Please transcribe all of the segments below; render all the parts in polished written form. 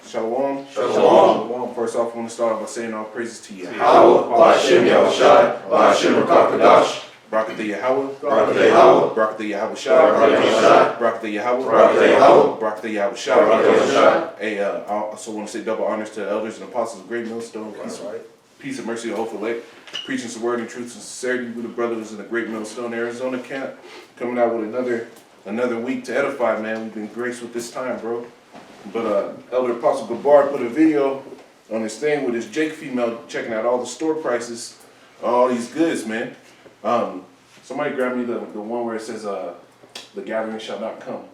Shalom. Shalom. First off, I want to start off by saying all praises to Yahweh. Ba'ashem Yahushai, Ba'ashem Rakakadash, Barakatah Yahweh. Barakatah Yahweh, Barakatah Yahushai. Barakatah Yahweh, Barakatah Yahweh. Barakatah Barakatah Yahweh, Yahushai. Hey, I also want to say double honors to the elders and apostles of Great Millstone. Peace and mercy to Hope Elect. Preaching some word and truth and sincerity with the brothers in the Great Millstone, Arizona camp. Coming out with another week to edify, man. We've been graced with this time, bro. But Elder Apostle Gabar put a video on his thing with his Jake female checking out all the store prices, all these goods, man. Somebody grab me the one where it says the gathering shall not come.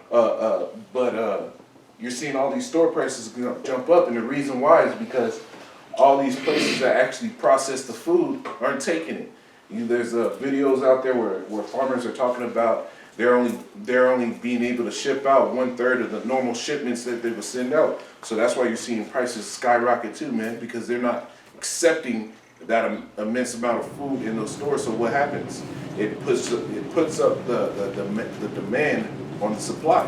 But you're seeing all these store prices jump up, and the reason why is because all these places that actually process the food aren't taking it. There's videos out there where farmers are talking about they're only being able to ship out 1/3 of the normal shipments that they would send out. So that's why you're seeing prices skyrocket too, man, because they're not accepting that immense amount of food in those stores. So what happens? It puts up the demand on the supply.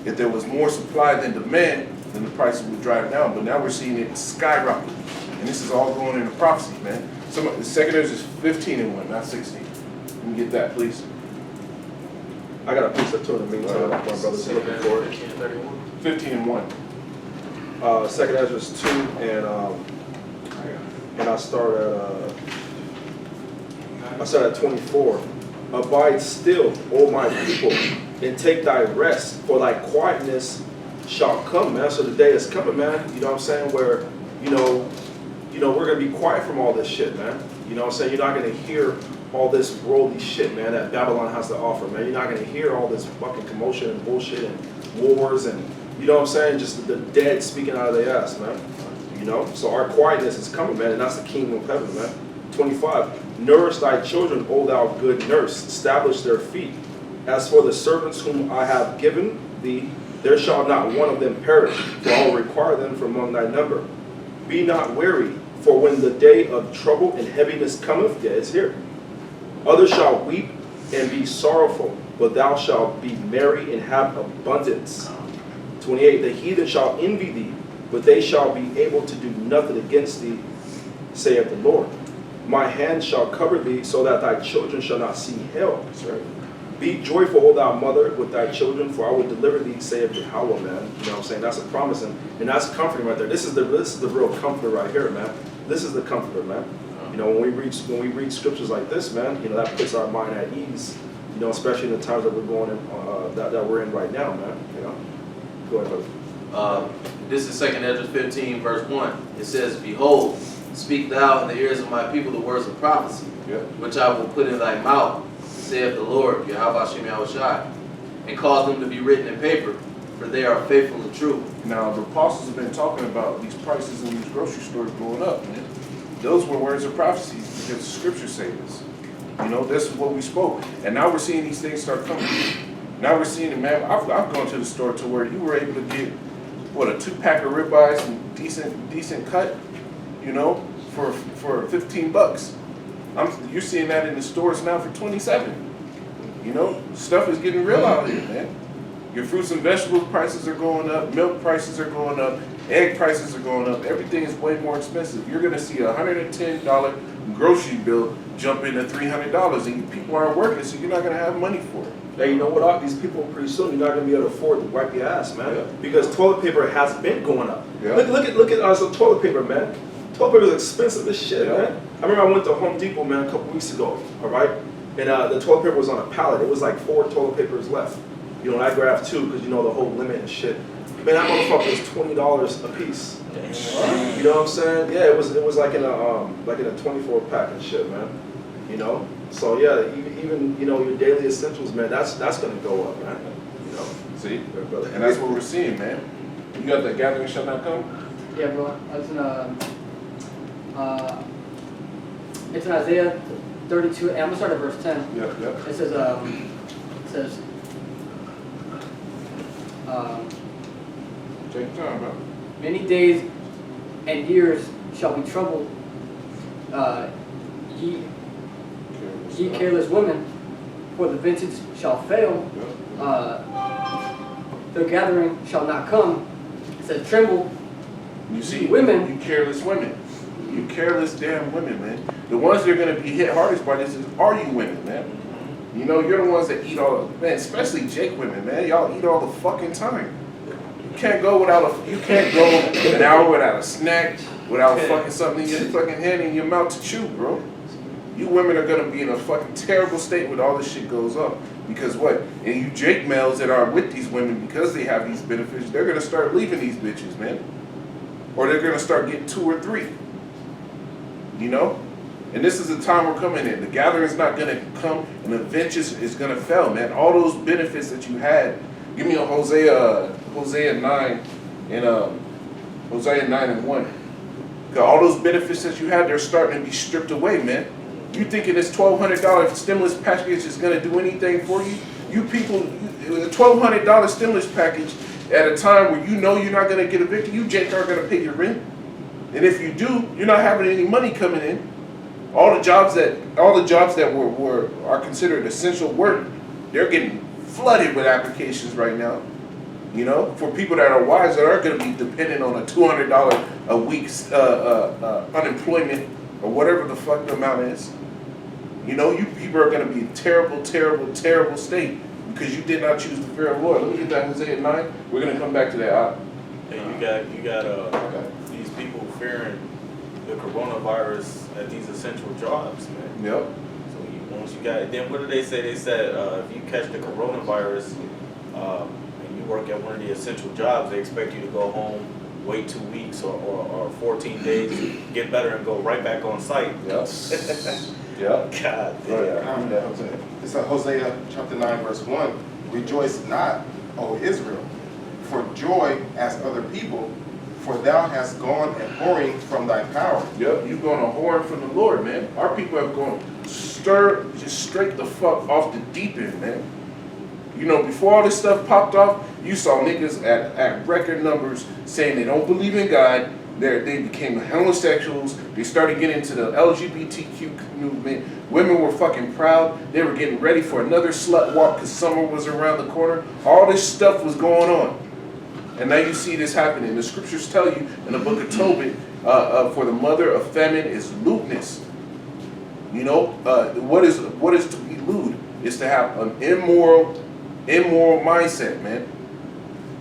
If there was more supply than demand, then the prices would drive down. But now we're seeing it skyrocket, and this is all going into prophecy, man. The second is 15-1, not 16. Let me get that, please. I got a piece of two in the meantime. My brother's looking for it. 15-1. Second Ezra 2, and I start at 24. Abide still, O my people, and take thy rest, for thy quietness shall come, man. So the day is coming, man. You know what I'm saying? Where, we're gonna be quiet from all this shit, man. You know what I'm saying? You're not gonna hear all this worldly shit, man, that Babylon has to offer, man. You're not gonna hear all this fucking commotion and bullshit and wars and, you know what I'm saying, just the dead speaking out of their ass, man. So our quietness is coming, man, and that's the kingdom of heaven, man. 25, nourish thy children, O thou good nurse, establish their feet. As for the servants whom I have given thee, there shall not one of them perish, for I will require them from among thy number. Be not weary, for when the day of trouble and heaviness cometh, yeah, it's here. Others shall weep and be sorrowful, but thou shalt be merry and have abundance. 28, the heathen shall envy thee, but they shall be able to do nothing against thee, saith the Lord. My hand shall cover thee, so that thy children shall not see hell. That's right. Be joyful, O thou mother, with thy children, for I will deliver thee, saith Yahweh, man. You know what I'm saying? That's a promise, and that's comforting right there. This is the real comforter right here, man. This is the comforter, man. When we read scriptures like this, man, that puts our mind at ease. Especially in the times that we're going in, that we're in right now, man. Go ahead, brother. This is 2 Ezra 15, verse 1. It says, "Behold, speak thou in the ears of my people the words of prophecy, which I will put in thy mouth, saith the Lord, Yahweh Yahushai, and cause them to be written in paper, for they are faithful and true." Now, the apostles have been talking about these prices in these grocery stores going up, man. Those were words of prophecy because the scriptures say this. This is what we spoke. And now we're seeing these things start coming. Now we're seeing it, man. I've gone to the store to where you were able to get, a 2-pack of ribeyes and decent cut, for $15. You're seeing that in the stores now for $27. Stuff is getting real out here, man. Your fruits and vegetables prices are going up, milk prices are going up, egg prices are going up. Everything is way more expensive. You're going to see a $110 grocery bill jump into $300, and people aren't working, so you're not going to have money for it. Hey, you know what? These people, pretty soon, you're not going to be able to afford to wipe your ass, man. Because toilet paper has been going up. Look at some toilet paper, man. Toilet paper is expensive as shit, man. I remember I went to Home Depot, man, a couple weeks ago, all right? And the toilet paper was on a pallet. It was like 4 toilet papers left. And I grabbed 2 because the whole limit and shit. Man, that motherfucker was $20 a piece. You know what I'm saying? Yeah, it was like in a 24-pack and shit, man. So yeah, even your daily essentials, man. That's gonna go up, man. See, and that's what we're seeing, man. You got that gathering shall not come. Yeah, bro. It's in Isaiah 32. And I'm gonna start at verse 10. Yep. It says. Take time, bro. Many days and years shall be troubled, ye careless women, for the vintage shall fail, the gathering shall not come, It says tremble. You see, Women. you careless women. You careless damn women, man. The ones that are gonna be hit hardest by this are you women, man. You know, you're the ones that eat all, man, especially Jake women, man. Y'all eat all the fucking time. You can't go an hour without a snack, without fucking something in your fucking hand in your mouth to chew, bro. You women are gonna be in a fucking terrible state when all this shit goes up. Because what? And you Jake males that are with these women, because they have these benefits, they're gonna start leaving these bitches, man. Or they're gonna start getting 2 or 3. You know? And this is the time we're coming in. The gathering is not gonna come, and the vengeance is gonna fail, man. All those benefits that you had. Give me a Hosea 9 and 1. All those benefits that you had, they're starting to be stripped away, man. You thinking this $1,200 stimulus package is gonna do anything for you? You people, a $1,200 stimulus package at a time where you know you're not gonna get evicted, you Jake aren't gonna pay your rent. And if you do, you're not having any money coming in. All the jobs that are considered essential work, they're getting flooded with applications right now. You know, for people that are wives that are going to be dependent on a $200 a week unemployment or whatever the fuck the amount is. You know, you people are going to be in terrible, terrible, terrible state because you did not choose the fear of the Lord. Let me get that Hosea 9. We're going to come back to that. And you got these people fearing the coronavirus at these essential jobs, man. Yep. So once you got it, then what did they say? They said if you catch the coronavirus and you work at one of the essential jobs, they expect you to go home, wait 2 weeks or 14 days, get better, and go right back on site. Yep. Yep. God damn. It's Hosea chapter 9, verse 1. Rejoice not, O Israel, for joy as other people, for thou hast gone a whoring from thy power. Yep, you've gone a whoring from the Lord, man. Our people have gone just straight the fuck off the deep end, man. You know, before all this stuff popped off, you saw niggas at record numbers saying they don't believe in God. They became homosexuals. They started getting into the LGBTQ movement. Women were fucking proud. They were getting ready for another slut walk because summer was around the corner. All this stuff was going on. And now you see this happening. The scriptures tell you in the book of Tobit, for the mother of famine is lewdness. You know, what is to be lewd is to have an immoral mindset, man.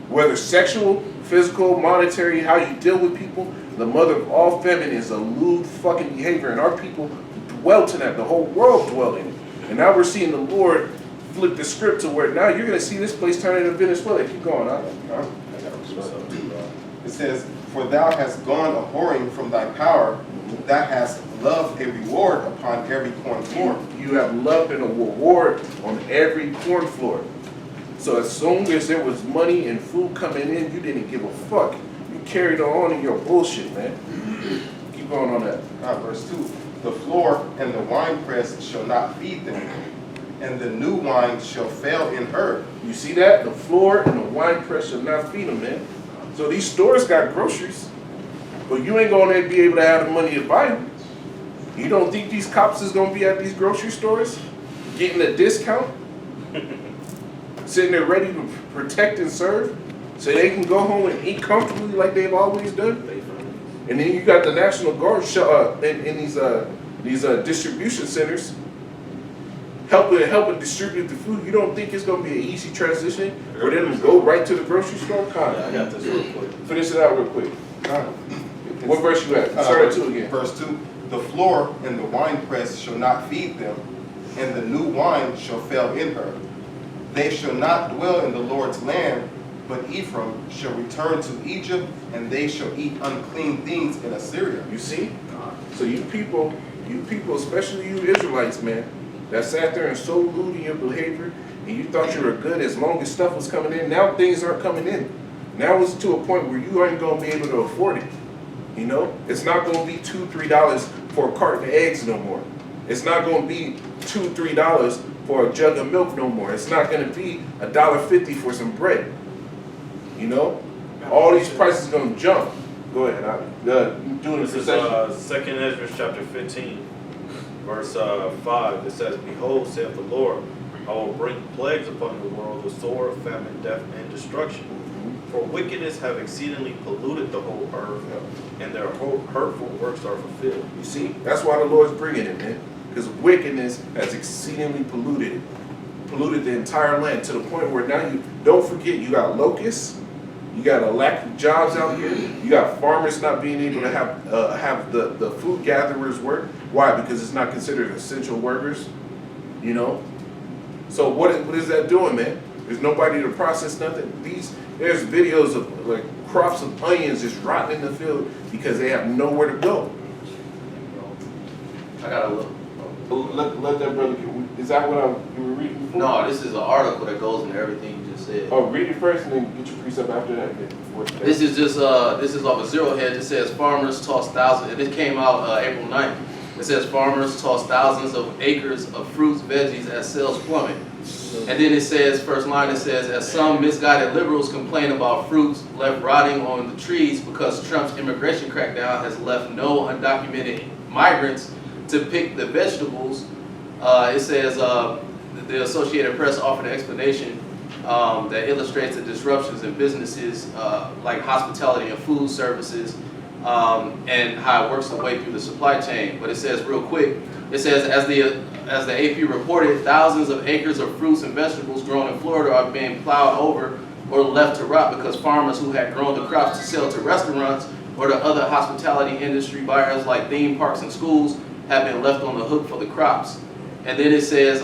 Whether sexual, physical, monetary, how you deal with people, the mother of all famine is a lewd fucking behavior. And our people dwelt in that. The whole world dwelt in it. And now we're seeing the Lord flip the script to where now you're going to see this place turn into Venezuela. Keep going, huh? It says, for thou hast gone a whoring from thy power, thou hast loved a reward upon every corn floor. You have loved and a reward on every corn floor. So as soon as there was money and food coming in, you didn't give a fuck. You carried on in your bullshit, man. Keep going on that. Verse 2, the floor and the winepress shall not feed them, and the new wine shall fail in her. You see that? The floor and the winepress shall not feed them, man. So these stores got groceries, but you ain't going to be able to have the money to buy them. You don't think these cops is going to be at these grocery stores getting a discount? Sitting there ready to protect and serve so they can go home and eat comfortably like they've always done? And then you got the National Guard in these distribution centers helping distribute the food. You don't think it's going to be an easy transition for them to go right to the grocery store? I got this real quick. Finish it out real quick. What verse you at? Start at 2 again. Verse 2, the floor and the winepress shall not feed them, and the new wine shall fail in her. They shall not dwell in the Lord's land, but Ephraim shall return to Egypt, and they shall eat unclean things in Assyria. You see? So you people, especially you Israelites, man, that sat there and so lewd in your behavior, and you thought you were good as long as stuff was coming in. Now things aren't coming in. Now it's to a point where you aren't going to be able to afford it. You know? It's not going to be $2, $3 for a carton of eggs no more. It's not going to be $2, $3 for a jug of milk no more. It's not going to be $1.50 for some bread. You know? All these prices are going to jump. Go ahead. I'm doing This is 2nd Ezra chapter 15, verse 5. It says, behold, saith the Lord, I will bring plagues upon the world, the sword, famine, death, and destruction. For wickedness have exceedingly polluted the whole earth, and their whole hurtful works are fulfilled. You see, that's why the Lord's bringing it, man. Because wickedness has exceedingly polluted the entire land to the point where now you don't forget you got locusts, you got a lack of jobs out here, you got farmers not being able to have the food gatherers work. Why? Because it's not considered essential workers, you know. So what is that doing, man? There's nobody to process nothing. There's videos of like crops of onions just rotting in the field because they have nowhere to go. I gotta look. Let that brother. Is that what you were reading before? No, this is an article that goes into everything you just said. Oh, read it first and then get your precept after that. This is just this is off a Zero Hedge. It says farmers toss thousands, and it came out April 9th. It says farmers toss thousands of acres of fruits, veggies as sales plummet. And then it says, first line, it says, as some misguided liberals complain about fruits left rotting on the trees because Trump's immigration crackdown has left no undocumented migrants to pick the vegetables. It says the Associated Press offered an explanation that illustrates the disruptions in businesses like hospitality and food services and how it works the way through the supply chain. But it says real quick, it says as the AP reported, thousands of acres of fruits and vegetables grown in Florida are being plowed over or left to rot because farmers who had grown the crops to sell to restaurants or to other hospitality industry buyers like theme parks and schools have been left on the hook for the crops. And then it says,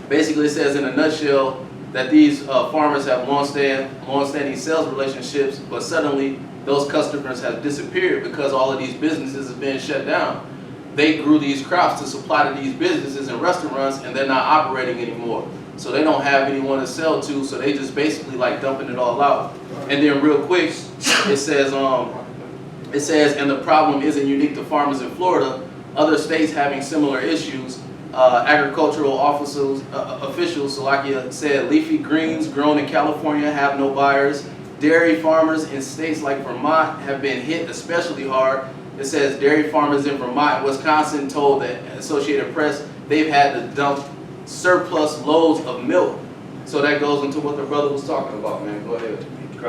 basically it says in a nutshell that these farmers have long-standing sales relationships, but suddenly those customers have disappeared because all of these businesses have been shut down. They grew these crops to supply to these businesses and restaurants, and they're not operating anymore. So they don't have anyone to sell to, so they just basically like dumping it all out. And then real quick, it says, and the problem isn't unique to farmers in Florida. Other states having similar issues. Agricultural officials, Salakia said, leafy greens grown in California have no buyers. Dairy farmers in states like Vermont have been hit especially hard. It says dairy farmers in Vermont and Wisconsin told the Associated Press they've had to dump surplus loads of milk. So that goes into what the brother was talking about, man. Go ahead.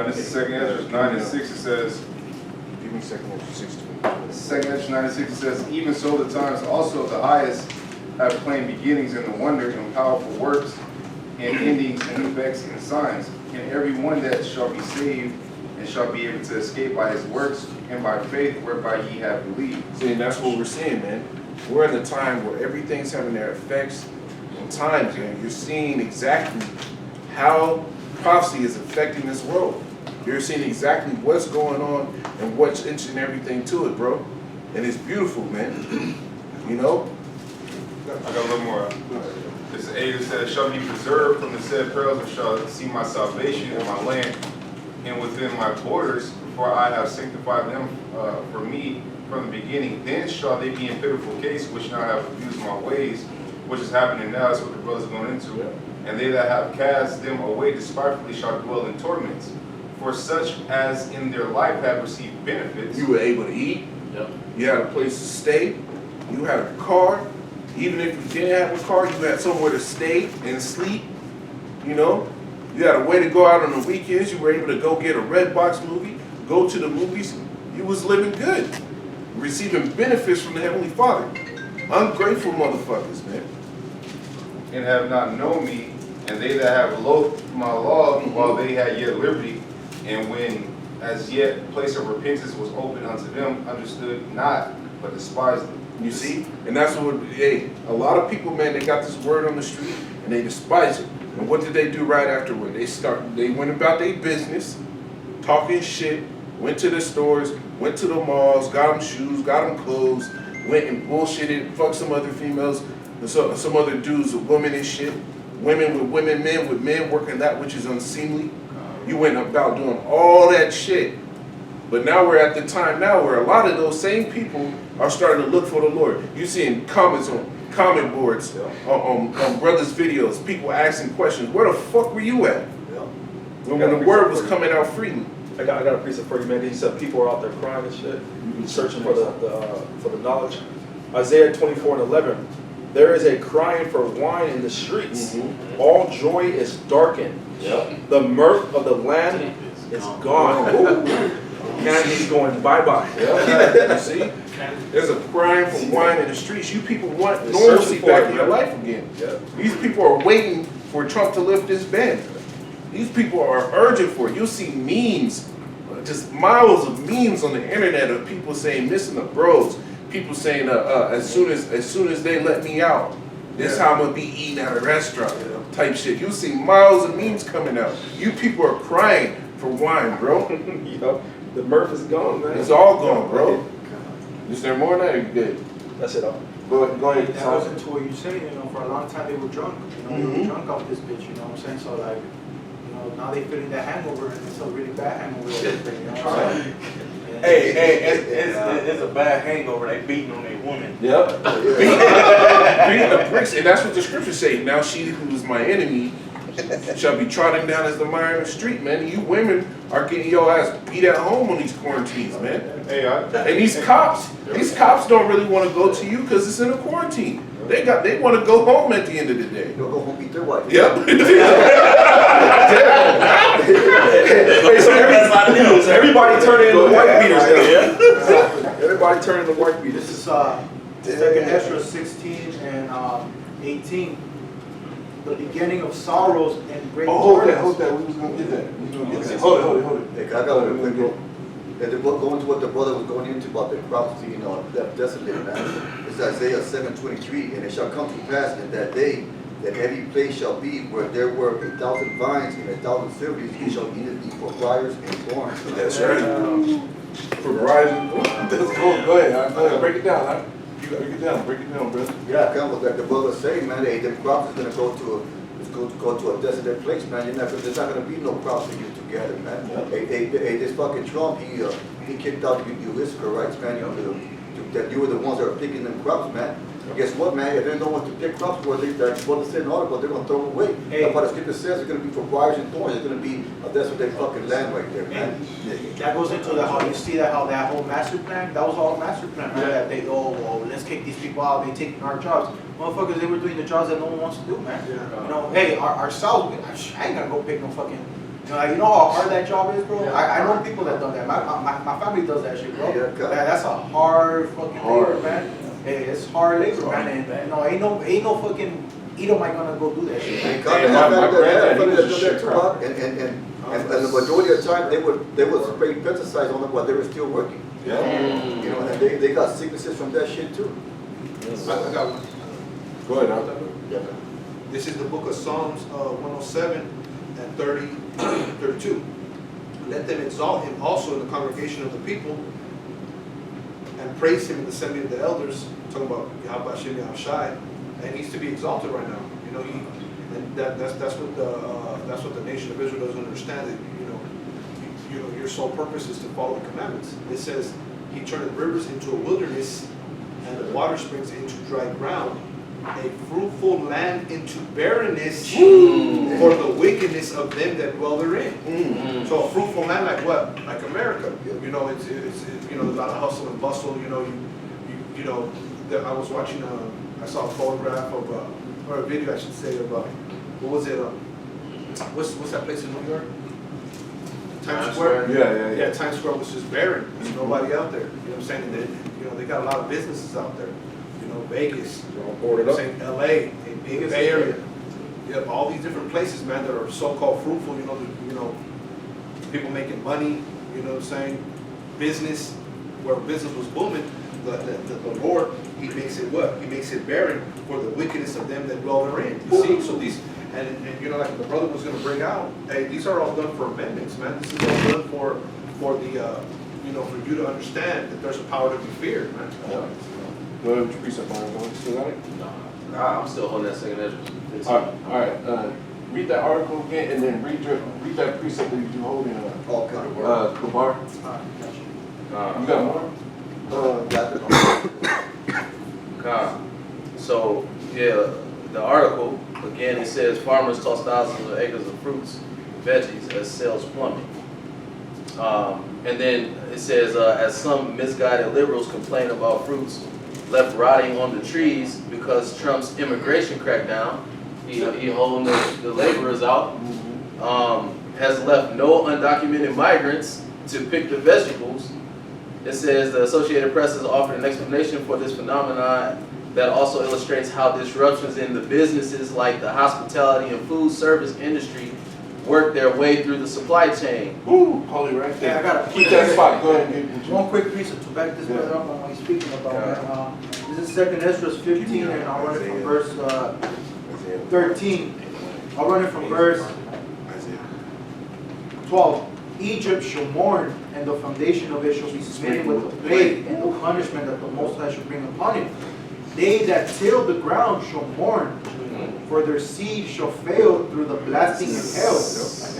This is 2nd Ezra 9 and 6. It says, Give me 2nd Ezra 6. 2nd Ezra 9 and 6. It says, even so the times also of the highest have plain beginnings in the wonder and powerful works and endings and effects and signs. And every one that shall be saved and shall be able to escape by his works and by faith whereby ye have believed. See, and that's what we're seeing, man. We're in a time where everything's having their effects and times, man. You're seeing exactly how prophecy is affecting this world. You're seeing exactly what's going on and what's inching everything to it, bro. And it's beautiful, man. You know? I got a little more. This 8, it says, shall be preserved from the said perils and shall see my salvation in my land and within my borders, for I have sanctified them for me from the beginning. Then shall they be in pitiful case, which now have abused my ways, which is happening now. That's what the brother's going into. Yeah. And they that have cast them away despitefully shall dwell in torments. For such as in their life have received benefits. You were able to eat. Yep. You had a place to stay. You had a car. Even if you didn't have a car, you had somewhere to stay and sleep. You know? You had a way to go out on the weekends. You were able to go get a Redbox movie, go to the movies. You was living good, receiving benefits from the Heavenly Father. Ungrateful motherfuckers, man. And have not known me, and they that have loathed my law while they had yet liberty, and when as yet place of repentance was open unto them, understood not, but despised them. You see? And that's what, hey, a lot of people, man, they got this word on the street, and they despise it. And what did they do right afterward? They went about their business, talking shit, went to the stores, went to the malls, got them shoes, got them clothes, went and bullshitted, fucked some other females, and some other dudes with women and shit, women with women, men with men, working that which is unseemly. You went about doing all that shit. But now we're at the time now where a lot of those same people are starting to look for the Lord. You seeing comments on comment boards, on brothers' videos, people asking questions. Where the fuck were you at? When the word was coming out freely. I got a precept for you, man. He said people are out there crying and shit, searching for the knowledge. Isaiah 24:11. There is a crying for wine in the streets. All joy is darkened. The mirth of the land It's gone. Candy's going bye-bye. Yeah. You see? There's a crying for wine in the streets. You people want They're normalcy searching for back it, in your man. life again. Yeah. These people are waiting for Trump to lift this ban. These people are urgent for it. You'll see memes, just miles of memes on the internet of people saying missing the bros. People saying as soon as they let me out, this is how I'm gonna be eating at a restaurant type shit. You'll see miles of memes coming out. You people are crying for wine, bro. Yo, the mirth is gone, man. It's all gone, bro. Is there more than that? Or you good? That's it. Go ahead. That goes into what you say, you know, for a long time they were drunk, you know, they were drunk off this bitch, you know what I'm saying? So like, you know, now they feeling that hangover and it's a really bad hangover, you know what I'm saying? Hey, it's a bad hangover. They beating on their woman. Yep. Beating the bricks, and that's what the scriptures say. Now she who is my enemy shall be trodden down as the mire in the street, man. You women are getting your ass beat at home on these quarantines, man. Hey, And these cops don't really want to go to you because it's in a quarantine. They want to go home at the end of the day. They'll go home beat their wife. Yep. Hey, so everybody turning into white beaters now. Everybody turning into white beaters. This is Second Ezra 16 and 18. The beginning of sorrows and great Hold that. burdens. We was gonna get that. Hold it. Hey, I got a quick go. Going to what the brother was going into about the prophecy, you know, that desolate, man. It's Isaiah 7:23, and it shall come to pass in that day that heavy place shall be where there were 1,000 vines and 1,000 cities, it shall either be for briars and thorns. That's right. For Verizon. Let's go. Go ahead. Break it down. Huh? You gotta break it down, brother. Yeah, kind of like the brother was saying, man. Hey, the crops is gonna go to a desolate place, man. There's not gonna be no crops for you to gather, man. Yeah. Hey, this fucking Trump, he kicked out you Israel rights, man. That you were the ones that are picking them crops, man. Guess what, man? If they don't want to pick crops, well, they're supposed to say an article, they're gonna throw it away. Hey. That's what the scripture says. It's gonna be for briars and thorns. It's gonna be a desolate fucking land right there, man. That goes into how you see how that whole master plan, that was all a master plan, right? That they, well, let's kick these people out, they taking our jobs. Motherfuckers, they were doing the jobs that no one wants to do, man. You know, hey, ourselves, I ain't gonna go pick no fucking, you know how hard that job is, bro? I know people that done that. My family does that shit, bro. Yeah, That's a hard fucking labor, man. Hey, it's hard labor, man. And ain't no fucking Edomite gonna go do that shit, man. And the majority of the time, they would spray pesticides on them while they were still working. Yeah. You know, and they got sicknesses from that shit too. I got one. Go ahead. Yeah. This is the book of Psalms 107 and 32. Let them exalt him also in the congregation of the people and praise him in the assembly of the elders. Talking about Yahweh Hashem Yahushai. And he needs to be exalted right now. You know, that's what the nation of Israel doesn't understand. That you know your sole purpose is to follow the commandments. It says he turned the rivers into a wilderness and the water springs into dry ground, a fruitful land into barrenness for the wickedness of them that dwell therein. So a fruitful land like what? Like America. You know, it's you know, there's a lot of hustle and bustle. You know, I was watching I saw a photograph of or a video I should say of what was it? What's that place in New York? Times Square. Yeah. Times Square was just barren. There's nobody out there. You know what I'm saying? And they got a lot of businesses out there. You know, Vegas, Boarded up. LA, Bay Area. You have all these different places, man, that are so-called fruitful. You know, people making money. You know what I'm saying? Business, where business was booming. The Lord, he makes it what? He makes it barren for the wickedness of them that dwell therein. You see, so these. And you know, like the brother was going to bring out, hey, these are all done for amendments, man. This is all done for the, you know, for you to understand that there's a power to be feared, man. Go ahead with your precept, Brian. Still got it? No, I'm still holding that second Ezra. All right. Read that article again, and then read that precept that you're holding. Okay. Kabar. You got more? So, yeah, the article, again, it says farmers toss thousands of acres of fruits, veggies as sales plummet. And then it says, as some misguided liberals complain about fruits left rotting on the trees because Trump's immigration crackdown, he holding the laborers out. has left no undocumented migrants to pick the vegetables. It says the Associated Press has offered an explanation for this phenomenon that also illustrates how disruptions in the businesses like the hospitality and food service industry work their way through the supply chain. Ooh, holy right Yeah, I there. got a Keep that spot. Go ahead and get one quick piece to back this brother up on what he's speaking about. This is 2nd Ezra 15, and I'll run it from verse 13. I'll run it from verse 12. Egypt shall mourn, and the foundation of it shall be smitten with the plague, and the punishment that the Most High shall bring upon it. They that till the ground shall mourn, for their seed shall fail through the blasting of hell,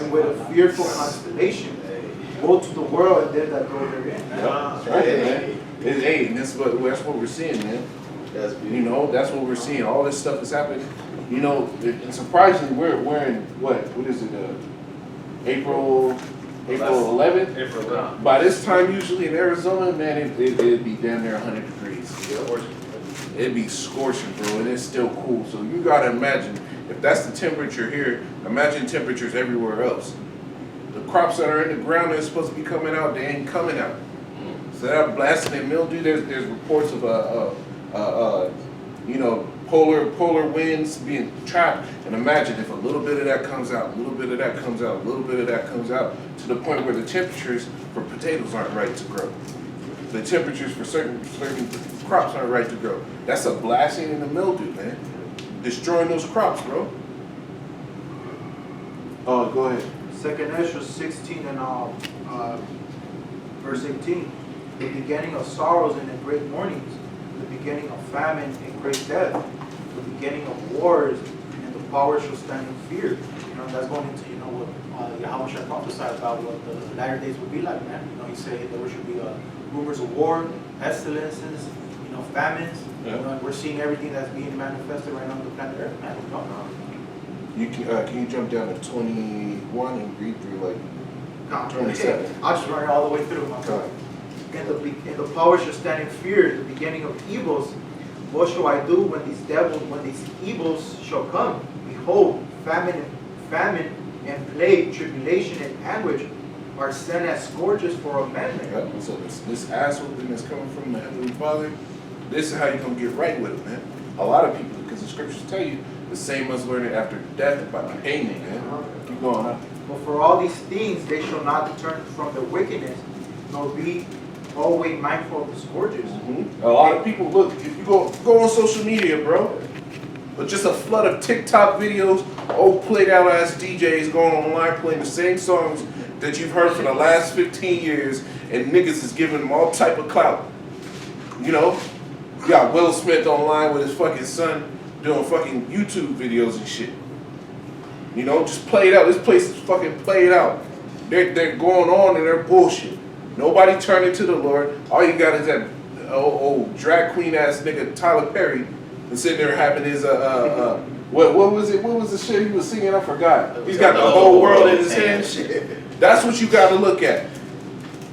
and with a fearful constellation. Woe to the world and them that go therein. That's right, man. Hey, and that's what we're seeing, man. That's beautiful. You know, that's what we're seeing. All this stuff is happening. You know, and surprisingly, we're in what is it? April 11th. April 11th. By this time, usually in Arizona, man, it'd be damn near 100 degrees. It'd be scorching, bro, and it's still cool. So you gotta imagine, if that's the temperature here, imagine temperatures everywhere else. The crops that are in the ground that's supposed to be coming out, they ain't coming out. So that blasting and mildew, there's reports of you know, polar winds being trapped. And imagine if a little bit of that comes out, a little bit of that comes out, a little bit of that comes out, to the point where the temperatures for potatoes aren't right to grow. The temperatures for certain crops aren't right to grow. That's a blasting in the mildew, man. Destroying those crops, bro. Oh, go ahead. 2nd Ezra 16 and verse 18. The beginning of sorrows and in great mournings, the beginning of famine and great death, the beginning of wars, and the power shall stand in fear. You know, that's going into, you know, what Yahweh shall prophesy about what the latter days would be like, man. You know, he said there should be rumors of war, pestilences, you know, famines. Yeah. You know, and we're seeing everything that's being manifested right now on the planet Earth, man. You know? You can you jump down to 21 and read through like No, 27. I'll just run it all the way through myself. And the power shall stand in fear, the beginning of evils. What shall I do when these evils shall come? Behold, famine and plague, tribulation and anguish are sent as scourges for a man. Yep. So this ass whooping that's coming from the Heavenly Father, this is how you're gonna get right with it, man. A lot of people, because the scriptures tell you, the same must learn it after death by payment, man. Keep going, huh? But for all these things they shall not turn from their wickedness, nor be always mindful of the scourges. Mm-hmm. A lot of people, look, if you go on social media, bro, but just a flood of TikTok videos, old played out ass DJs going online playing the same songs that you've heard for the last 15 years, and niggas is giving them all type of clout. You know? You got Will Smith online with his fucking son doing fucking YouTube videos and shit. You know, just play it out. This place is fucking played out. They're going on and they're bullshit. Nobody turning to the Lord. All you got is that old drag queen ass nigga Tyler Perry and sitting there having his what was it? What was the shit he was singing? I forgot. He's got the whole world in his hand. Shit. That's what you got to look at.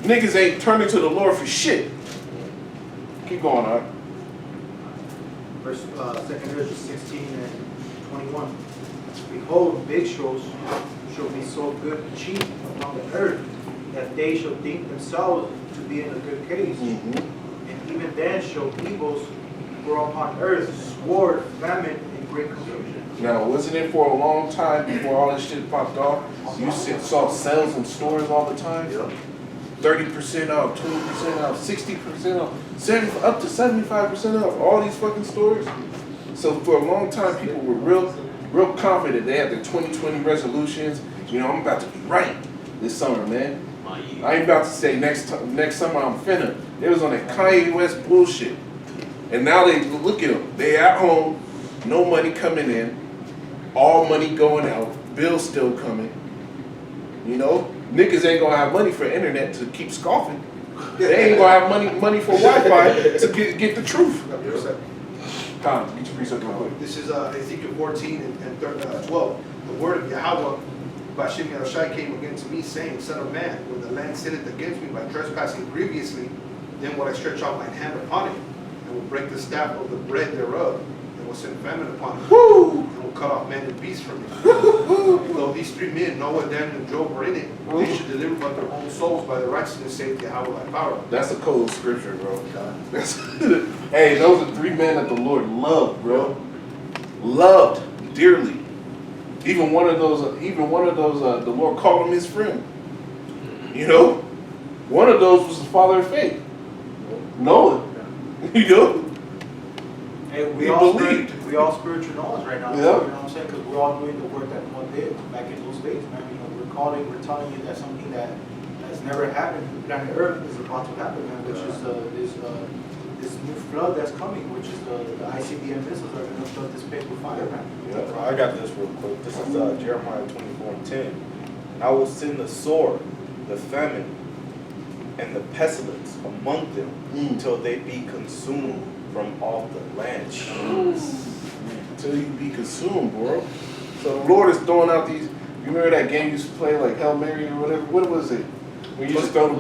Niggas ain't turning to the Lord for shit. Keep going on. Verse 2nd Ezra 16 and 21. Behold, victuals shall be so good and cheap upon the earth, that they shall think themselves to be in a good case. Mm-hmm. And even then shall evils grow upon earth, sword, famine, and great confusion. Now, wasn't it for a long time before all this shit popped off? You saw sales in stores all the time? 30% off, 20% off, 60% off, up to 75% off, all these fucking stores. So for a long time, people were real confident. They had their 2020 resolutions. You know, I'm about to be right this summer, man. I ain't about to say next summer I'm finna. They was on that Kanye West bullshit. And now they look at them. They at home, no money coming in, all money going out, bills still coming. You know, niggas ain't gonna have money for internet to keep scoffing. They ain't gonna have money for Wi-Fi to get the truth. Tom, get your precept real quick. This is Ezekiel 14 and 12. The word of Yahweh by Shem Yahushai came again to me, saying, Son of man, when the land sinneth against me by trespassing grievously, then will I stretch out mine hand upon it, and will break the staff of the bread thereof, and will send famine upon him. Woo! And will cut off man and beast from him. Though these 3 men, Noah, Daniel, and Job, were in it, they should deliver but their own souls by the righteousness, save Yahweh thy power. That's a cold scripture, bro. That's hey, those are 3 men that the Lord loved, bro. Loved dearly. Even one of those, the Lord called him his friend. You know, one of those was the father of faith, Noah. You know, Hey, we believed. We all spiritual knowledge right now. Yeah. You know what I'm saying? Because we're all doing the work that Noah did back in those days, man. You know, we're telling you that something that has never happened to planet Earth is about to happen, man. Which is this new flood that's coming, which is the ICBM missiles are going to flood this place with fire, man. Yeah, I got this real quick. This is Jeremiah 24:10. And I will send the sword, the famine, and the pestilence among them until they be consumed from off the land. Until you be consumed, bro. So the Lord is throwing out these. You remember that game you used to play, like Hail Mary or whatever? What was it? When you just throw the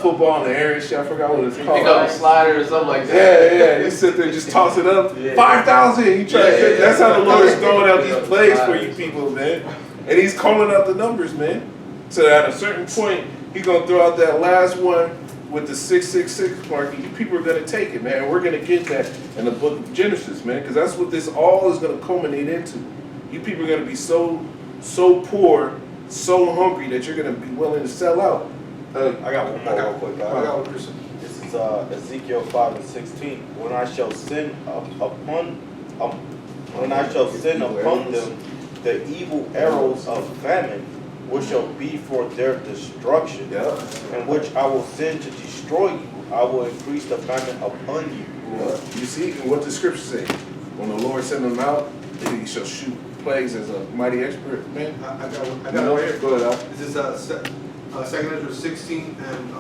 football in the air and shit. I forgot what it's You called. pick up a slider or something like that. Yeah. You sit there and just toss it up. Yeah. 5,000. You try to Yeah. That's how the Lord is throwing out these plays for you people, man. And He's calling out the numbers, man. So at a certain point, He's gonna throw out that last one with the 666 mark, and you people are gonna take it, man. We're gonna get that in the book of Genesis, man, because that's what this all is gonna culminate into. You people are gonna be so poor, so hungry that you're gonna be willing to sell out. I got one more real quick, guys. I got one, Chris. This is Ezekiel 5:16. When I shall send upon them the evil arrows of famine, which shall be for their destruction, and which I will send to destroy you, I will increase the famine upon you. You see what the scriptures say. When the Lord send them out, He shall shoot plagues as a mighty expert, man. I got one. I got it right here. Go ahead, Al. This is 2 Ezra 16 and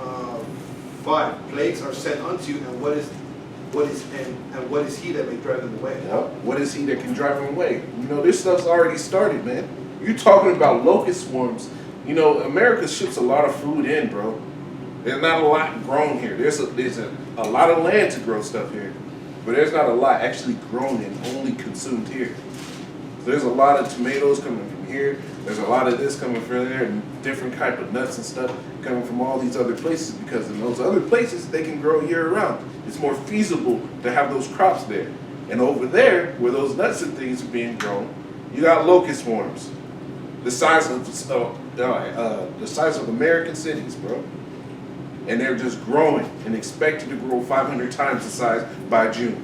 5. Plagues are sent unto you, and what is he that may drive them away? Yep. What is he that can drive them away? You know, this stuff's already started, man. You're talking about locust swarms. You know, America ships a lot of food in, bro. There's not a lot grown here. There's a lot of land to grow stuff here, but there's not a lot actually grown and only consumed here. There's a lot of tomatoes coming from here. There's a lot of this coming from there, and different type of nuts and stuff coming from all these other places, because in those other places they can grow year round. It's more feasible to have those crops there. And over there, where those nuts and things are being grown, you got locust swarms, the size of American cities, bro. And they're just growing and expected to grow 500 times the size by June.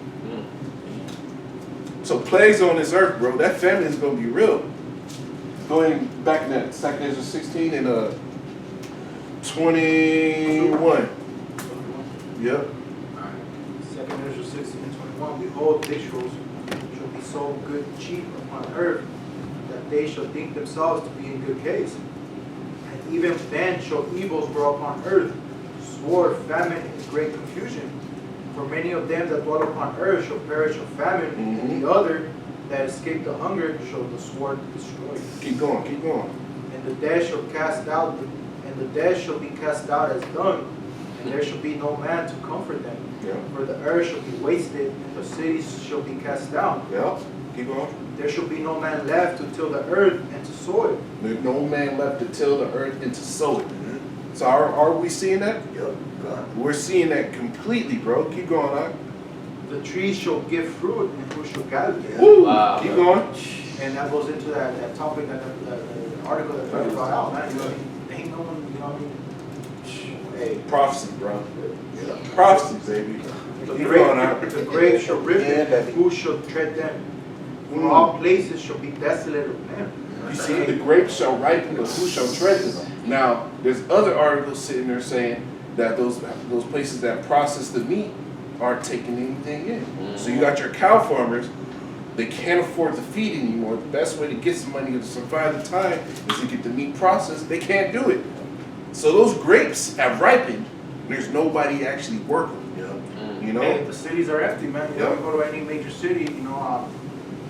So plagues on this earth, bro. That famine is gonna be real. Going back in that 2 Ezra 16 and 21. Yep. 2 Ezra 16 and 21. Behold, victuals shall be sold good and cheap upon earth, that they shall think themselves to be in good case. And even then shall evils grow upon earth, sword, famine, and great confusion. For many of them that dwell upon earth shall perish of famine, and the other that escape the hunger shall the sword destroy. Keep going, keep going. And the dead shall be cast out as dung, and there shall be no man to comfort them. Yeah. For the earth shall be wasted, and the cities shall be cast down. Yeah. Keep going. There shall be no man left to till the earth and to sow it. There's no man left to till the earth and to sow it. So are we seeing that? Yep, God. We're seeing that completely, bro. Keep going on. The trees shall give fruit, and who shall gather them? Woo! Wow. Keep going. And that goes into that topic, that the article that Tony brought out, man. You know, ain't no one, you know what I mean? Hey, Prophecy, bro. Prophecy, baby. Keep going on. the grave shall rip them, and who shall tread them? For all places shall be desolate of men. You see, the grapes shall ripen, but who shall tread them? Now, there's other articles sitting there saying that those places that process the meat aren't taking anything in. So you got your cow farmers, they can't afford to feed anymore. The best way to get some money to survive the time is to get the meat processed. They can't do it. So those grapes have ripened. There's nobody actually working. You know? Hey, the cities are empty, man. You know, Yep. you go to any major city, you know,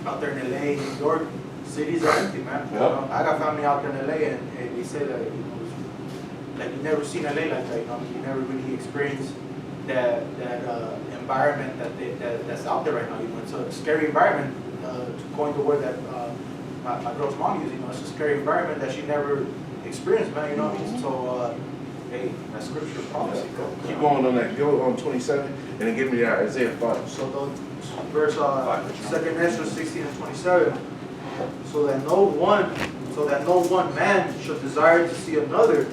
out there in LA, New York, cities are empty, man. You know, I got family out there in LA, and they say that, you know, like you never seen LA like that. You know, you never really experienced environment that's out there right now. You know, it's a scary environment. Going to where that my girl's mom is, you know, it's a scary environment that she never experienced, man. You know what I mean? So, hey, that's scripture prophecy, bro. Keep going on that. Go on 27, and then give me that Isaiah 5. So the verse 2 Ezra 16 and 27. So that no one man should desire to see another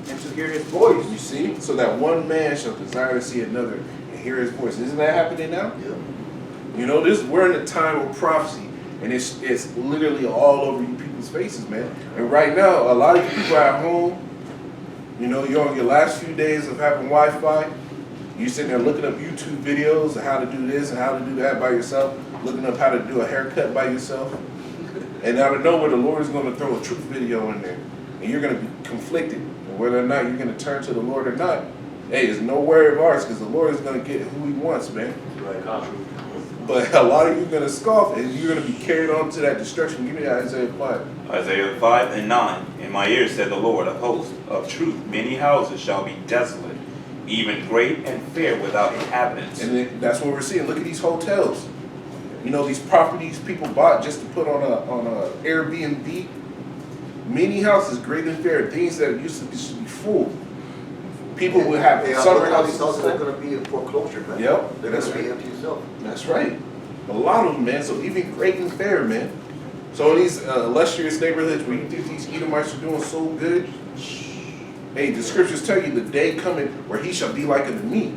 and to hear his voice. You see? So that one man shall desire to see another and hear his voice. Isn't that happening now? Yeah. You know, we're in a time of prophecy, and it's literally all over you people's faces, man. And right now, a lot of you people at home, you know, you're on your last few days of having Wi-Fi. You're sitting there looking up YouTube videos of how to do this and how to do that by yourself, looking up how to do a haircut by yourself. And out of nowhere, the Lord is going to throw a truth video in there, and you're going to be conflicted. And whether or not you're going to turn to the Lord or not, hey, it's no worry of ours, because the Lord is going to get who he wants, man. Right. But a lot of you are going to scoff, and you're going to be carried on to that destruction. Give me that Isaiah 5. Isaiah 5 and 9. In my ears said the Lord of hosts, of truth, many houses shall be desolate, even great and fair without inhabitants. And then that's what we're seeing. Look at these hotels. You know, these properties people bought just to put on a Airbnb. Many houses, great and fair, things that used to be full. People would have summer all these houses. houses are going to be in foreclosure, man. Yep, They're that's going to be right. empty yourself. That's right. A lot of them, man. So even great and fair, man. So in these illustrious neighborhoods where you think these Edomites are doing so good, hey, the scriptures tell you the day coming where he shall be like unto me.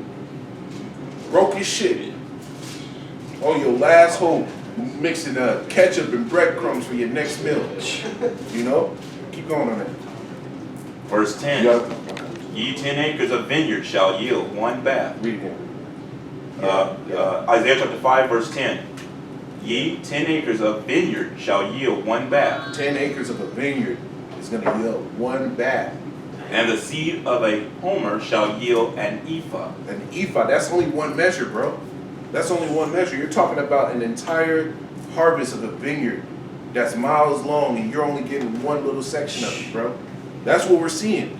Broke his shit. On your last hope, mixing ketchup and breadcrumbs for your next meal. You know? Keep going on that. Verse 10. Yep. Ye 10 acres of vineyard shall yield one bath. Read again. Isaiah chapter 5, verse 10. Ye 10 acres of vineyard shall yield one bath. 10 acres of a vineyard is going to yield one bath. And the seed of a homer shall yield an ephah. An ephah, that's only one measure, bro. That's only one measure. You're talking about an entire harvest of a vineyard that's miles long, and you're only getting one little section of it, bro. That's what we're seeing.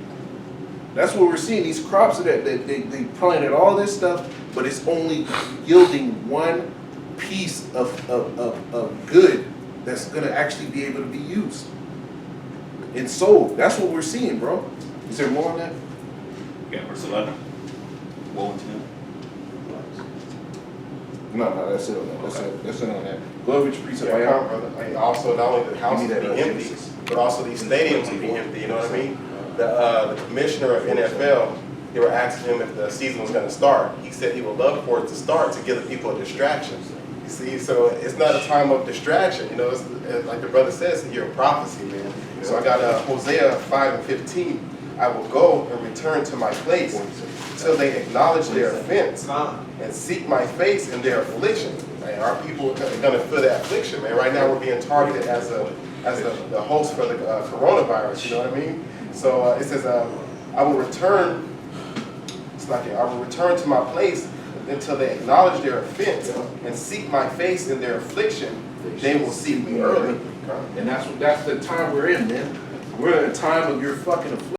That's what we're seeing. These crops that they planted all this stuff, but it's only yielding one piece of good that's gonna actually be able to be used and sold. That's what we're seeing, bro. Is there more on that? Okay, verse 11. Woe unto him. No, that's it on that. That's it on that. Go over to precept by Yeah, brother. Like, also, not only the houses that be empty, Genesis. but also these stadiums will be empty. You know what I mean? The commissioner of NFL, they were asking him if the season was going to start. He said he would love for it to start to give the people a distraction. You see, so it's not a time of distraction. You know, it's, like the brother says, it's a year of prophecy, man. So I got Hosea 5 and 15. I will go and return to my place till they acknowledge their offense and seek my face in their affliction. Man, our people are going to feel that affliction, man. Right now we're being targeted as the host for the coronavirus, you know what I mean? So it says, I will return, I will return to my place until they acknowledge their offense and seek my face in their affliction. They will seek me early. And that's the time we're in, man. We're in a time of your fucking affliction.